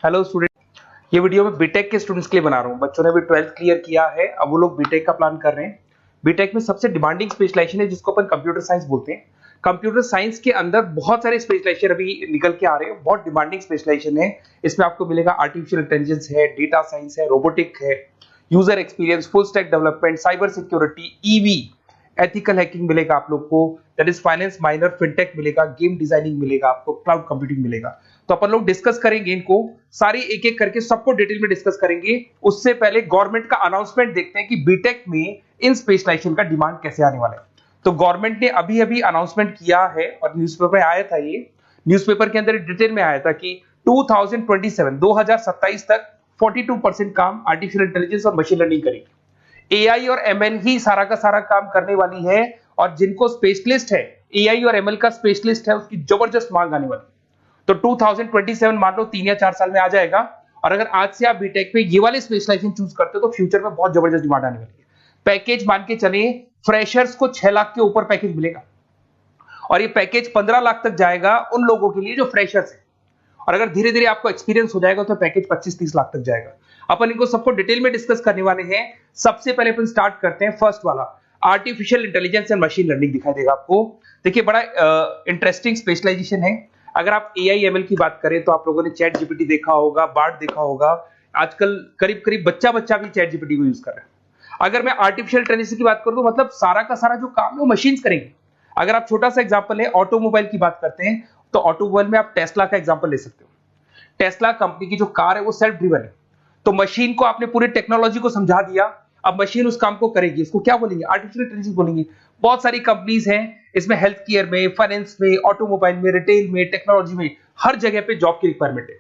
Hello student, ये video मैं BTech के स्टूडेंट्स के लिए बना रहा हूँ। बच्चों ने भी 12th क्लियर किया है, अब वो लोग बीटेक का प्लान कर रहे हैं। बीटेक में सबसे डिमांडिंग स्पेशलाइजेशन है जिसको अपन कंप्यूटर साइंस बोलते हैं। कंप्यूटर साइंस के अंदर बहुत सारे स्पेशलाइजेशन अभी निकल के आ रहे हैं, बहुत डिमांडिंग स्पेशलाइजेशन है। इसमें आपको मिलेगा आर्टिफिशियल इंटेलिजेंस है, डेटा साइंस है, रोबोटिक है, user experience, full stack development, cyber security, EV, ethical hacking मिलेगा आप लोग को, that is finance minor, fintech मिलेगा, गेम डिजाइनिंग मिलेगा आपको, क्लाउड कंप्यूटिंग मिलेगा। तो अपन लोग डिस्कस करेंगे इनको सारी एक एक करके, सबको डिटेल में डिस्कस करेंगे। उससे पहले गवर्नमेंट का अनाउंसमेंट देखते हैं कि बीटेक में इन स्पेशलाइजेशन का डिमांड कैसे आने वाला है। तो गवर्नमेंट ने अभी अभी अनाउंसमेंट किया है और न्यूज़पेपर में आया था, ये न्यूज़पेपर के अंदर डिटेल में आया था कि 2027 तक 42% काम आर्टिफिशियल इंटेलिजेंस और मशीन लर्निंग करेगी। एआई और एमएल ही सारा का सारा काम करने वाली है, और जिनको स्पेशलिस्ट है, एआई और एमएल का स्पेशलिस्ट है, उसकी जबरदस्त मांग आने वाली। तो 2027 मान लो 3 या 4 साल में आ जाएगा। और अगर आज से आप बीटेक पे ये वाले स्पेशलाइजेशन चूज करते हो तो फ्यूचर में बहुत जबरदस्त डिमांड आने वाली है। पैकेज मान के चले, फ्रेशर्स को 6 लाख के ऊपर पैकेज मिलेगा, और ये पैकेज 15 लाख तक जाएगा उन लोगों के लिए जो फ्रेशर्स है। और अगर धीरे धीरे आपको एक्सपीरियंस हो जाएगा तो पैकेज 25-30 लाख तक जाएगा। अपन इनको सबको डिटेल में डिस्कस करने वाले हैं। सबसे पहले अपन स्टार्ट करते हैं फर्स्ट वाला, artificial intelligence and machine learning दिखाई देगा आपको। देखिए, बड़ा इंटरेस्टिंग स्पेशलाइजेशन है। अगर आप एआई एमएल की बात करें तो आप लोगों ने चैट जीपीटी देखा होगा, बार्ड देखा होगा। आजकल करीब करीब बच्चा भी चैट जीपीटी को यूज कर रहा है। अगर मैं आर्टिफिशियल इंटेलिजेंस की बात करूं तो मतलब सारा का सारा जो काम है वो मशीन्स करेंगे। अगर आप छोटा सा एग्जांपल है, ऑटोमोबाइल की बात करते हैं तो ऑटोमोबाइल में आप टेस्ला का एग्जांपल ले सकते हो। टेस्ला कंपनी की जो कार है वो सेल्फ ड्रिवन है। तो मशीन को आपने पूरी टेक्नोलॉजी को समझा दिया, अब मशीन उस काम को करेगी। इसको क्या बोलेंगे? आर्टिफिशियल इंटेलिजेंस बोलेंगे। बहुत सारी कंपनीज हैं इसमें, हेल्थ केयर में, फाइनेंस में, ऑटोमोबाइल में, रिटेल में, टेक्नोलॉजी में, हर जगह पे जॉब की रिक्वायरमेंट है।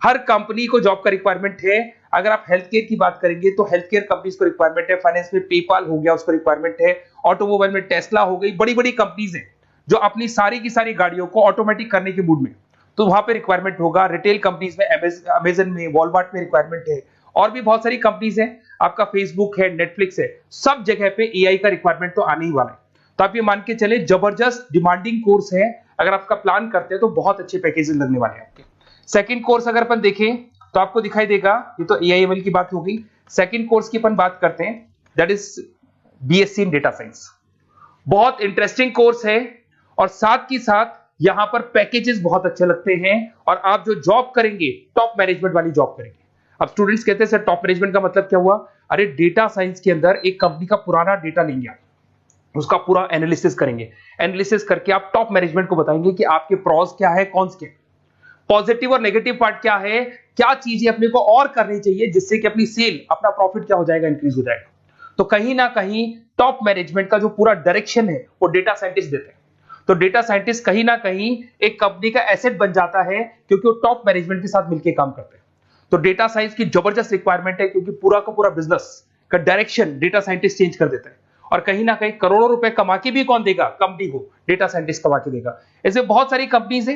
हर कंपनी को जॉब का रिक्वायरमेंट है। अगर आप हेल्थ केयर की बात करेंगे तो हेल्थ केयर कंपनीज को रिक्वायरमेंट है, फाइनेंस में पेपाल हो गया उसको रिक्वायरमेंट है, ऑटोमोबाइल में टेस्ला हो गई, बड़ी बड़ी कंपनीज हैं जो अपनी सारी की सारी गाड़ियों को ऑटोमेटिक करने के मूड में, तो वहां पे रिक्वायरमेंट होगा। रिटेल कंपनीज में अमेजन में, वॉलमार्ट में रिक्वायरमेंट है, और भी बहुत सारी कंपनीज हैं, आपका फेसबुक है, नेटफ्लिक्स है, सब जगह पे एआई का रिक्वायरमेंट तो आने ही वाला है। तो आप ये मान के चले जबरदस्त डिमांडिंग कोर्स है। अगर आपका प्लान करते हैं तो बहुत अच्छे पैकेजेस लगने वाले हैं आपके। सेकंड कोर्स अगर अपन देखें तो आपको दिखाई देगा, ये तो एआई एमएल की बात हो गई। सेकंड कोर्स की अपन बात करते हैं, that is BSc in data science. बहुत इंटरेस्टिंग कोर्स है, और साथ ही साथ यहां पर पैकेजेस बहुत अच्छे लगते हैं, और आप जो जॉब करेंगे टॉप मैनेजमेंट वाली जॉब करेंगे। अब स्टूडेंट्स कहते हैं सर टॉप मैनेजमेंट का मतलब क्या हुआ? अरे डेटा साइंस के अंदर एक कंपनी का पुराना डेटा लेंगे आप, उसका पूरा एनालिसिस करेंगे, एनालिसिस करके आप टॉप मैनेजमेंट को बताएंगे कि आपके प्रॉस क्या है, कौन से पॉजिटिव और नेगेटिव पार्ट क्या है, क्या चीजें अपने को और करनी चाहिए जिससे कि अपनी सेल, अपना प्रॉफिट क्या हो जाएगा, इंक्रीज हो जाएगा। तो कहीं ना कहीं टॉप मैनेजमेंट का जो पूरा डायरेक्शन है वो डेटा साइंटिस्ट देते हैं। तो डेटा साइंटिस्ट कहीं ना कहीं एक कंपनी का एसेट बन जाता है, क्योंकि वो टॉप मैनेजमेंट के साथ मिलकर काम करते हैं। तो डेटा साइंस की जबरदस्त रिक्वायरमेंट है, क्योंकि पूरा का पूरा बिजनेस का डायरेक्शन डेटा साइंटिस्ट चेंज कर देता है। और कहीं ना कहीं करोड़ों रुपए कमा के भी कौन देगा? कंपनी को डेटा साइंटिस्ट कमा के देगा। ऐसे बहुत सारी कंपनीज है,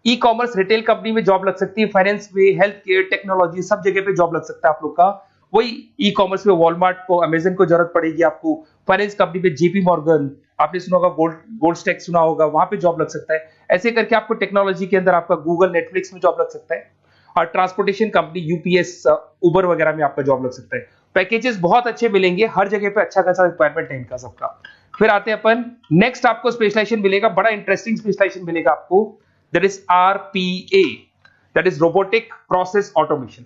ई कॉमर्स, रिटेल कंपनी में जॉब लग सकती है, फाइनेंस में, हेल्थ केयर, टेक्नोलॉजी, सब जगह पे जॉब लग सकता है आप लोग का। वही ई कॉमर्स में वॉलमार्ट को, अमेजन को जरूरत पड़ेगी आपको। फाइनेंस कंपनी में जेपी मॉर्गन, आपने सुना होगा, गोल्ड स्टैक सुना होगा, वहां पे जॉब लग सकता है। ऐसे करके आपको टेक्नोलॉजी के अंदर आपका गूगल, नेटफ्लिक्स में जॉब लग सकता है। और ट्रांसपोर्टेशन कंपनी यूपीएस, उबर वगैरह में आपका जॉब लग सकता है। पैकेजेस बहुत अच्छे मिलेंगे, हर जगह पे अच्छा खासा रिक्वायरमेंट है इनका सबका। फिर आते हैं अपन नेक्स्ट, आपको स्पेशलाइजेशन मिलेगा, बड़ा इंटरेस्टिंग स्पेशलाइजेशन मिलेगा आपको, that is RPA, that is robotic process automation.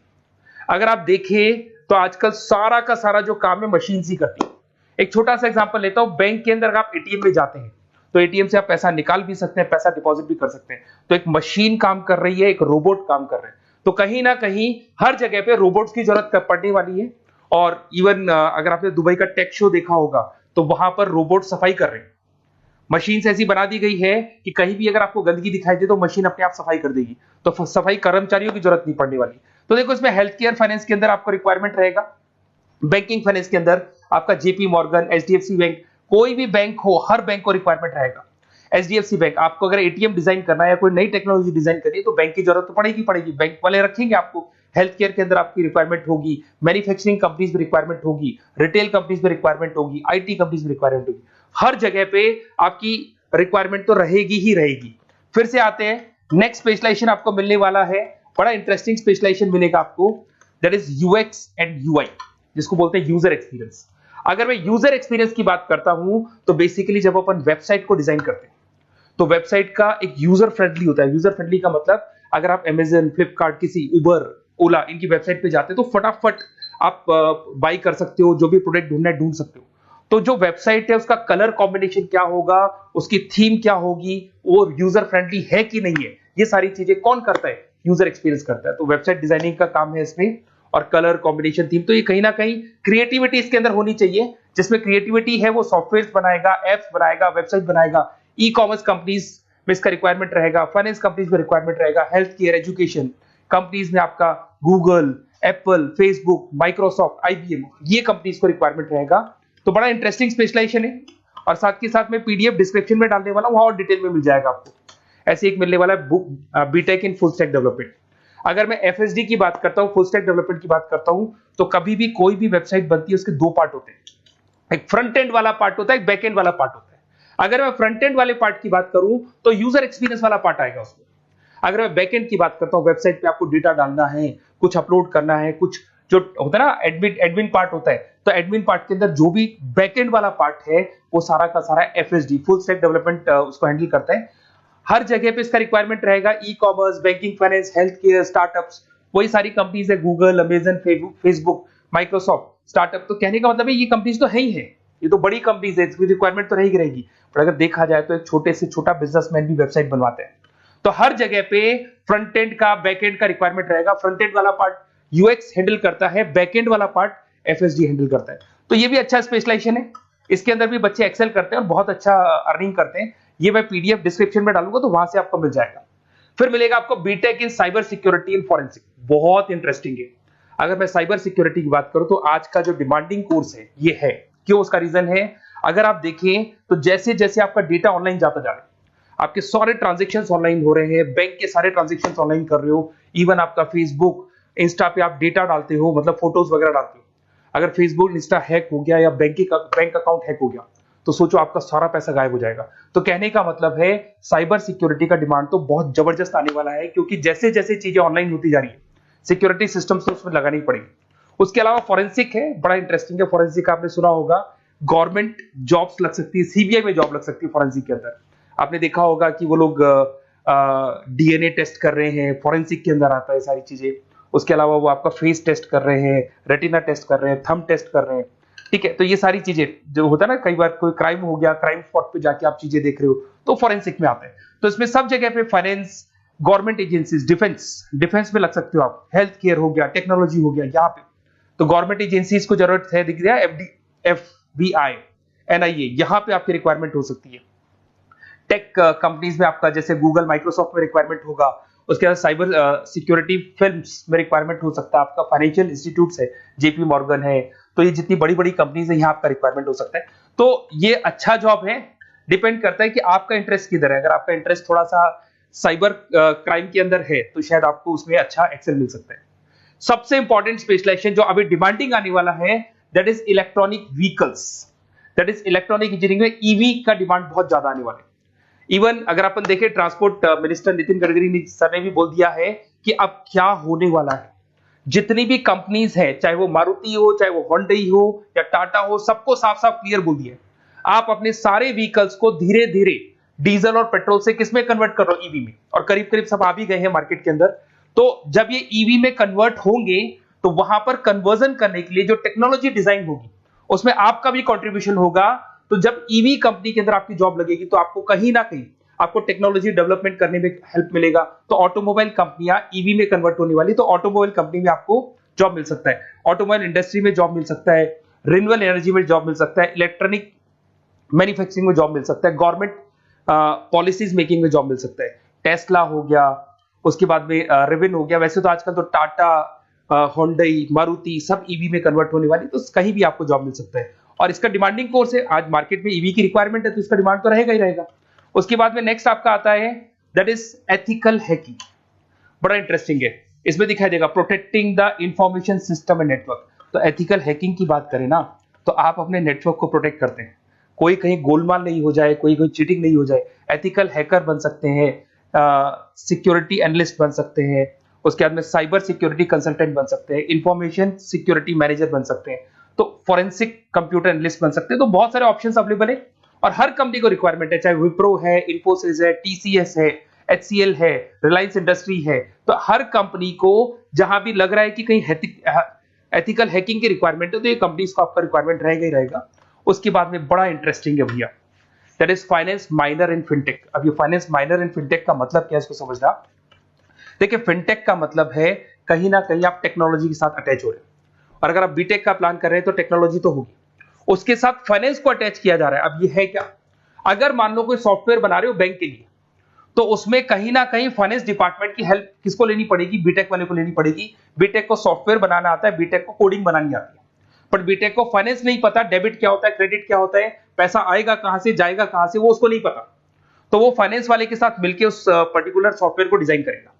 अगर आप देखें तो आजकल सारा का सारा जो काम है मशीन ही करती है। एक छोटा सा एग्जांपल लेता हूं, बैंक के अंदर आप एटीएम में जाते हैं तो एटीएम से आप पैसा निकाल भी सकते हैं, पैसा डिपॉजिट भी कर सकते हैं। तो एक मशीन काम कर रही है, एक रोबोट काम कर रहे हैं। तो कहीं ना कहीं हर जगह पे रोबोट्स की जरूरत पड़ने वाली है। और इवन अगर आपने दुबई का टेक शो देखा होगा तो वहां पर रोबोट सफाई कर रहे हैं। मशीन ऐसी बना दी गई है कि कहीं भी अगर आपको गंदगी दिखाई दे तो मशीन अपने आप सफाई कर देगी, तो सफाई कर्मचारियों की जरूरत नहीं पड़ने वाली। तो देखो, इसमें हेल्थ केयर, फाइनेंस के अंदर आपको रिक्वायरमेंट रहेगा। बैंकिंग फाइनेंस के अंदर आपका जेपी मॉर्गन, एचडीएफसी बैंक, कोई भी बैंक हो, हर बैंक को रिक्वायरमेंट रहेगा। एचडीएफसी बैंक, आपको अगर एटीएम डिजाइन करना है या कोई नई टेक्नोलॉजी डिजाइन करनी है तो बैंक की जरूरत तो पड़ेगी, बैंक वाले रखेंगे आपको। हेल्थ केयर के अंदर आपकी रिक्वायरमेंट होगी, मैन्युफैक्चरिंग कंपनीज में रिक्वायरमेंट होगी, रिटेल कंपनीज में रिक्वायरमेंट होगी, आईटी कंपनीज में रिक्वायरमेंट होगी। हर जगह पे आपकी रिक्वायरमेंट तो रहेगी ही रहेगी। फिर से आते हैं, नेक्स्ट स्पेशलाइजेशन आपको मिलने वाला है बड़ा इंटरेस्टिंग स्पेशलाइजेशन मिलेगा आपको, that is UX and UI, जिसको बोलते हैं यूजर एक्सपीरियंस। अगर मैं यूजर एक्सपीरियंस की बात करता हूं तो बेसिकली जब अपन वेबसाइट को डिजाइन करते हैं तो वेबसाइट का एक यूजर फ्रेंडली होता है। यूजर फ्रेंडली का मतलब अगर आप अमेजन, फ्लिपकार्ट, किसी उबर, ओला इनकी वेबसाइट पे जाते हैं तो फटाफट आप बाई कर सकते हो, जो भी प्रोडक्ट ढूंढना है ढूंढ सकते हो। तो जो वेबसाइट है उसका कलर कॉम्बिनेशन क्या होगा, उसकी थीम क्या होगी, वो यूजर फ्रेंडली है कि नहीं है, ये सारी चीजें कौन करता है, यूजर एक्सपीरियंस करता है। तो वेबसाइट डिजाइनिंग का काम है इसमें, और कलर कॉम्बिनेशन, थीम, तो ये कहीं ना कहीं क्रिएटिविटी इसके अंदर होनी चाहिए। जिसमें क्रिएटिविटी है वो सॉफ्टवेयर बनाएगा, एप्स बनाएगा, वेबसाइट बनाएगा। ई कॉमर्स कंपनीज में इसका रिक्वायरमेंट रहेगा, फाइनेंस कंपनीज में रिक्वायरमेंट रहेगा, हेल्थ केयर, एजुकेशन कंपनीज में आपका Google, Apple, Facebook, Microsoft, IBM, ये कंपनीज को रिक्वायरमेंट रहेगा। तो बड़ा इंटरेस्टिंग स्पेशलाइजेशन है। और साथ के साथ में पीडीएफ डिस्क्रिप्शन में डाल देने वाला हूं, और डिटेल में मिल जाएगा आपको। ऐसे एक मिलने वाला है book, BTech in full stack development. अगर मैं एफएसडी की बात करता हूं, फुल स्टैक डेवलपमेंट की बात करता हूं, तो कभी भी कोई भी वेबसाइट बनती है उसके दो पार्ट होते हैं, एक फ्रंट एंड वाला पार्ट होता है, एक बैक एंड वाला पार्ट होता है। अगर मैं फ्रंट एंड वाले पार्ट की बात करूं तो यूजर एक्सपीरियंस वाला पार्ट आएगा उसमें। अगर मैं बैक एंड की बात करता हूं, वेबसाइट पे आपको डेटा डालना है, कुछ अपलोड करना है, कुछ जो होता है ना एडमिन पार्ट होता है, तो एडमिन पार्ट के अंदर जो भी बैक एंड वाला पार्ट है वो सारा का सारा एफएसडी, फुल स्टैक डेवलपमेंट, उसको हैंडल करता है। हर जगह पे इसका रिक्वायरमेंट रहेगा। E commerce, banking, finance, health care, startups, वही सारी कंपनीज है, Google, Amazon, Facebook, Microsoft, startup. तो कहने का मतलब है ये कंपनीज तो है ही है, ये तो बड़ी कंपनीज है, इसकी रिक्वायरमेंट तो रहेगी। पर अगर देखा जाए तो एक छोटे से छोटा बिजनेसमैन भी वेबसाइट बनवाते हैं। तो हर जगह पे फ्रंट एंड का, बैक एंड का रिक्वायरमेंट रहेगा। फ्रंट एंड वाला पार्ट यूएक्स हैंडल करता है, बैक एंड वाला पार्ट एफएसडी हैंडल करता है। तो ये भी अच्छा स्पेशलाइजेशन है। इसके अंदर भी बच्चे एक्सेल करते हैं और बहुत अच्छा अर्निंग करते हैं। ये मैं पीडीएफ डिस्क्रिप्शन में डालूंगा तो वहां से आपको मिल जाएगा। फिर मिलेगा आपको BTech in cyber security and forensic, बहुत इंटरेस्टिंग है। अगर मैं साइबर सिक्योरिटी की बात करूं तो आज का जो डिमांडिंग कोर्स है ये है। क्यों? उसका रीजन है, अगर आप देखें तो जैसे जैसे आपका डेटा ऑनलाइन जाता जा रहा है, आपके सारे ट्रांजेक्शंस ऑनलाइन हो रहे हैं, बैंक के सारे ट्रांजेक्शंस ऑनलाइन कर रहे हो, इवन आपका फेसबुक, इंस्टा पे आप डेटा डालते हो, मतलब फोटोज वगैरह डालते हो। अगर फेसबुक, इंस्टा हैक हो गया या बैंक अकाउंट हैक हो गया तो सोचो आपका सारा पैसा गायब हो जाएगा। तो कहने का मतलब है साइबर सिक्योरिटी का डिमांड तो बहुत जबरदस्त आने वाला है, क्योंकि जैसे जैसे चीजें ऑनलाइन होती जा रही है सिक्योरिटी सिस्टम्स तो उसमें लगानी पड़ेगी। उसके अलावा फॉरेंसिक है, बड़ा इंटरेस्टिंग है। फॉरेंसिक आपने सुना होगा, गवर्नमेंट जॉब्स लग सकती है, सीबीआई में जॉब लग सकती है फॉरेंसिक के अंदर। आपने देखा होगा कि वो लोग डीएनए टेस्ट कर रहे हैं, फॉरेंसिक के अंदर आता है सारी चीजें। उसके अलावा वो आपका फेस टेस्ट कर रहे हैं, रेटिना टेस्ट कर रहे हैं, थंब टेस्ट कर रहे हैं, ठीक है। तो ये सारी चीजें जो होता है ना, कई बार कोई क्राइम हो गया, क्राइम स्पॉट पे जाके आप चीजें देख रहे हो तो फॉरेंसिक में आते हैं। तो इसमें सब जगह पे फाइनेंस, गवर्नमेंट एजेंसीज, डिफेंस में लग सकते हो आप, हेल्थ केयर हो गया, टेक्नोलॉजी हो गया, यहाँ पे तो गवर्नमेंट एजेंसीज को जरूरत है, दिख रहा है, एफबीआई, एनआईए, यहाँ पे आपकी रिक्वायरमेंट हो सकती है। टेक कंपनीज में आपका जैसे गूगल, माइक्रोसॉफ्ट में रिक्वायरमेंट होगा। उसके बाद साइबर सिक्योरिटी फिल्म्स में रिक्वायरमेंट हो सकता है आपका, फाइनेंशियल इंस्टीट्यूट्स है, जेपी मॉर्गन है, तो ये जितनी बड़ी बड़ी कंपनीज है यहाँ आपका रिक्वायरमेंट हो सकता है। तो ये अच्छा जॉब है, डिपेंड करता है कि आपका इंटरेस्ट किधर है। अगर आपका इंटरेस्ट थोड़ा सा साइबर क्राइम के अंदर है तो शायद आपको उसमें अच्छा एक्सेल मिल सकता है। सबसे इंपॉर्टेंट स्पेशलाइजेशन जो अभी डिमांडिंग आने वाला है, that is electronic vehicles, that is electronic engineering में ईवी का डिमांड बहुत ज्यादा आने वाला है। इवन अगर अपन देखें, transport minister Nitin Gadkari sir ने भी बोल दिया है कि अब क्या होने वाला है, जितनी भी कंपनीज है, चाहे वो मारुति हो, चाहे वो होंडई हो या टाटा हो, सबको साफ साफ क्लियर बोल दिया, आप अपने सारे व्हीकल्स को धीरे धीरे डीजल और पेट्रोल से किसमें कन्वर्ट कर रहे हो, ईवी में। और करीब करीब सब आ भी गए हैं मार्केट के अंदर। तो जब ये ईवी में कन्वर्ट होंगे तो वहां पर कन्वर्जन करने के लिए जो टेक्नोलॉजी डिजाइन होगी उसमें आपका भी कंट्रीब्यूशन होगा। तो जब ईवी कंपनी के अंदर आपकी जॉब लगेगी तो आपको कहीं ना कहीं आपको टेक्नोलॉजी डेवलपमेंट करने में हेल्प मिलेगा। तो ऑटोमोबाइल कंपनियां ईवी में कन्वर्ट होने वाली, तो ऑटोमोबाइल कंपनी में आपको जॉब मिल सकता है, ऑटोमोबाइल इंडस्ट्री में जॉब मिल सकता है, रिन्यूएबल एनर्जी में जॉब मिल सकता है, इलेक्ट्रॉनिक मैन्युफैक्चरिंग में जॉब मिल सकता है, गवर्नमेंट पॉलिसीज मेकिंग में जॉब मिल सकता है, टेस्ला हो गया, उसके बाद में रिविन हो गया। वैसे तो आजकल तो टाटा, होंडई, मारुति सब ईवी में कन्वर्ट होने वाली, तो कहीं भी आपको जॉब मिल सकता है। और इसका डिमांडिंग कोर्स है, आज मार्केट में ईवी की रिक्वायरमेंट है तो इसका डिमांड तो रहेगा ही रहेगा। उसके बाद में नेक्स्ट आपका आता है, दैट इज एथिकल हैकिंग, बड़ा इंटरेस्टिंग है। इसमें दिखाई देगा protecting the information system and network. तो एथिकल हैकिंग की बात करें ना, तो आप अपने नेटवर्क को प्रोटेक्ट करते हैं, कोई कहीं गोलमाल नहीं हो जाए, कोई चीटिंग नहीं हो जाए। एथिकल हैकर बन सकते हैं, सिक्योरिटी एनालिस्ट बन सकते हैं, उसके बाद में साइबर सिक्योरिटी कंसल्टेंट बन सकते हैं, इंफॉर्मेशन सिक्योरिटी मैनेजर बन सकते हैं, तो फॉरेंसिक कंप्यूटर एनालिस्ट बन सकते हैं। तो बहुत सारे ऑप्शंस अवेलेबल है और हर कंपनी को रिक्वायरमेंट है, चाहे विप्रो है, इन्फोसिस है, टीसीएस है, एचसीएल है, रिलायंस इंडस्ट्री है। तो हर कंपनी को जहां भी लग रहा है कि कहीं एथिकल हैकिंग की रिक्वायरमेंट है तो ये कंपनीज को आपका रिक्वायरमेंट रहेगा ही रहेगा। उसके बाद में बड़ा इंटरेस्टिंग है भैया, that is finance minor in fintech. अब ये फाइनेंस माइनर इन फिनटेक का मतलब क्या है इसको समझना। देखिए फिनटेक का मतलब है कहीं ना कहीं आप टेक्नोलॉजी के साथ अटैच हो रहे हैं, और अगर आप बीटेक का प्लान कर रहे हैं तो टेक्नोलॉजी तो होगी, उसके साथ फाइनेंस को अटैच किया जा रहा है। अब ये है क्या, अगर मान लो कोई सॉफ्टवेयर बना रहे हो बैंक के लिए, तो उसमें कहीं ना कहीं फाइनेंस डिपार्टमेंट की हेल्प किसको लेनी पड़ेगी, बीटेक वाले को लेनी पड़ेगी। बीटेक को सॉफ्टवेयर बनाना आता है, बीटेक को कोडिंग बनानी आती है, बट बीटेक को फाइनेंस नहीं पता, डेबिट क्या होता है, क्रेडिट क्या होता है, पैसा आएगा कहां से, जाएगा कहां से, वो उसको नहीं पता। तो वो फाइनेंस वाले के साथ मिलकर उस पर्टिकुलर सॉफ्टवेयर को डिजाइन करेगा।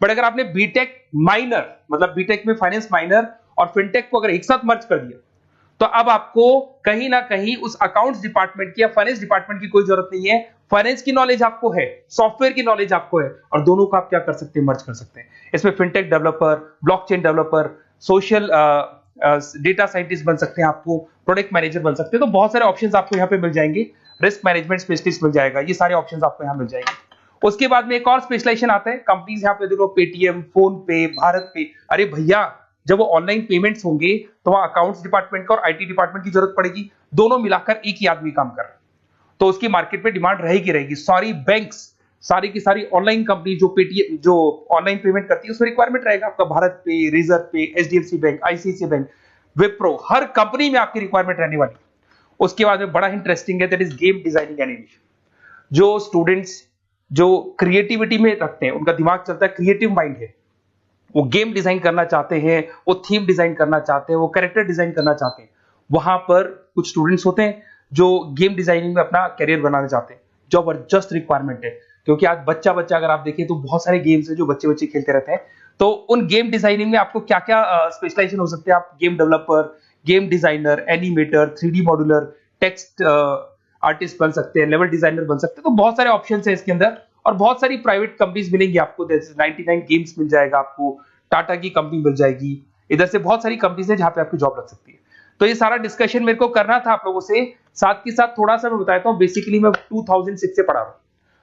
बट अगर आपने बीटेक माइनर, मतलब बीटेक में फाइनेंस माइनर और फिनटेक को अगर एक साथ मर्ज कर दिया, तो अब आपको कहीं ना कहीं उस अकाउंट्स डिपार्टमेंट की या फाइनेंस डिपार्टमेंट की कोई जरूरत नहीं है। फाइनेंस की नॉलेज आपको है, सॉफ्टवेयर की नॉलेज आपको है, और दोनों को आप क्या कर सकते हैं, मर्ज कर सकते हैं। इसमें fintech developer, blockchain developer, social data scientist बन सकते हैं, आपको प्रोडक्ट मैनेजर बन सकते हैं। तो बहुत सारे ऑप्शंस आपको यहाँ पे मिल जाएंगे, रिस्क मैनेजमेंट स्पेशलिस्ट मिल जाएगा, ये सारे ऑप्शंस आपको यहाँ मिल जाएंगे। उसके बाद में एक और स्पेशलाइजेशन आता है, कंपनीज यहाँ पे देखो पेटीएम, फोन पे, भारत पे। अरे भैया जब वो ऑनलाइन पेमेंट्स होंगे तो वहां अकाउंट्स डिपार्टमेंट का और आईटी डिपार्टमेंट की जरूरत पड़ेगी, दोनों मिलाकर एक ही आदमी काम कर रहा है, तो उसकी मार्केट में डिमांड रहेगी रहेगी। सारी बैंक्स, सारी की सारी ऑनलाइन कंपनी जो पेटीएम, जो ऑनलाइन पेमेंट करती है, उसमें रिक्वायरमेंट रहेगा आपका भारत पे, Razorpay, HDFC bank, ICICI bank, Wipro, हर कंपनी में आपकी रिक्वायरमेंट रहने वाली। उसके बाद में बड़ा इंटरेस्टिंग है, that is game designing animation. जो स्टूडेंट्स जो क्रिएटिविटी में रखते हैं, उनका दिमाग चलता है, क्रिएटिव माइंड है, वो गेम डिजाइन करना चाहते हैं, वो थीम डिजाइन करना चाहते हैं, वो कैरेक्टर डिजाइन करना चाहते हैं, वहां पर कुछ स्टूडेंट्स होते हैं जो गेम डिजाइनिंग में अपना करियर बनाना चाहते हैं। जबरदस्त रिक्वायरमेंट है, क्योंकि आज बच्चा और आप देखिए तो बहुत सारे गेम्स हैं जो बच्चे बच्चे खेलते रहते हैं। तो उन गेम डिजाइनिंग में आपको क्या क्या स्पेशलाइजेशन हो सकते हैं, आप game developer, game designer, animator, 3D modular, text artist बन सकते हैं, लेवल डिजाइनर बन सकते हैं। तो बहुत सारे ऑप्शन है इसके अंदर, और बहुत सारी प्राइवेट कंपनीज मिलेंगी आपको, जैसे 99 गेम्स मिल जाएगा आपको, टाटा की कंपनी मिल जाएगी, इधर से बहुत सारी कंपनीज है जहां पे आपकी जॉब लग सकती है। तो ये सारा डिस्कशन मेरे को करना था आप लोगों से, साथ के साथ थोड़ा सा मैं बताता हूँ। बेसिकली मैं 2006 से पढ़ा रहा हूँ,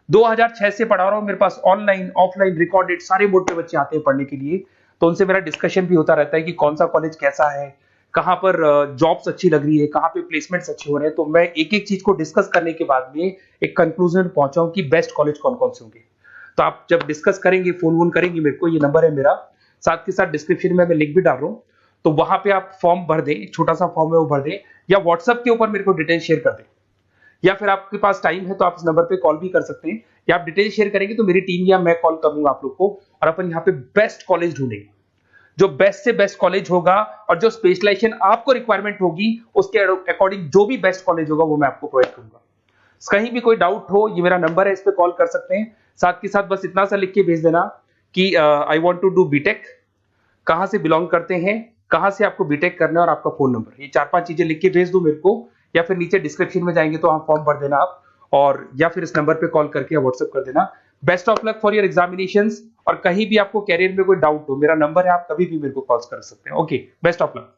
2006 से पढ़ा रहा हूँ। मेरे पास ऑनलाइन, ऑफलाइन, रिकॉर्डेड सारे मोड पे बच्चे आते हैं पढ़ने के लिए, तो उनसे मेरा डिस्कशन भी होता रहता है कि कौन सा कॉलेज कैसा है, कहाँ पर जॉब्स अच्छी लग रही है, कहाँ पे प्लेसमेंट्स अच्छे हो रहे हैं। तो मैं एक एक चीज को डिस्कस करने के बाद में एक कंक्लूजन पहुंचा हूं कि बेस्ट कॉलेज कौन कौन से होंगे। तो आप जब डिस्कस करेंगे, फोन वोन करेंगे मेरे को, ये नंबर है मेरा, साथ के साथ डिस्क्रिप्शन में मैं लिंक भी डाल रहा हूँ, तो वहां पे आप फॉर्म भर दें, एक छोटा सा फॉर्म है वो भर दें, या व्हाट्सएप के ऊपर मेरे को डिटेल शेयर कर दें, या फिर आपके पास टाइम है तो आप इस नंबर पे कॉल भी कर सकते हैं, या आप डिटेल शेयर करेंगे तो मेरी टीम या मैं कॉल करूंगा आप लोग को, और अपन यहाँ पे बेस्ट कॉलेज ढूंढेंगे, जो बेस्ट से बेस्ट कॉलेज होगा, और जो स्पेशलाइजेशन आपको रिक्वायरमेंट होगी उसके अकॉर्डिंग जो भी बेस्ट कॉलेज होगा वो मैं आपको प्रोवाइड करूंगा। कहीं भी कोई डाउट हो, ये मेरा नंबर है, इस पे कॉल कर सकते हैं। साथ के साथ बस इतना सा लिख के भेज देना कि I want to do BTech, कहां से बिलोंग करते हैं, कहां से आपको बीटेक करना है, और आपका फोन नंबर, ये 4-5 चीजें लिख के भेज दो मेरे को, या फिर नीचे डिस्क्रिप्शन में जाएंगे तो वहां फॉर्म भर देना आप, और या फिर इस नंबर पे कॉल करके या व्हाट्सएप कर देना। Best of luck for your examinations, और कहीं भी आपको कैरियर में कोई डाउट हो, मेरा नंबर है, आप कभी भी मेरे को कॉल कर सकते हैं। Okay, best of luck.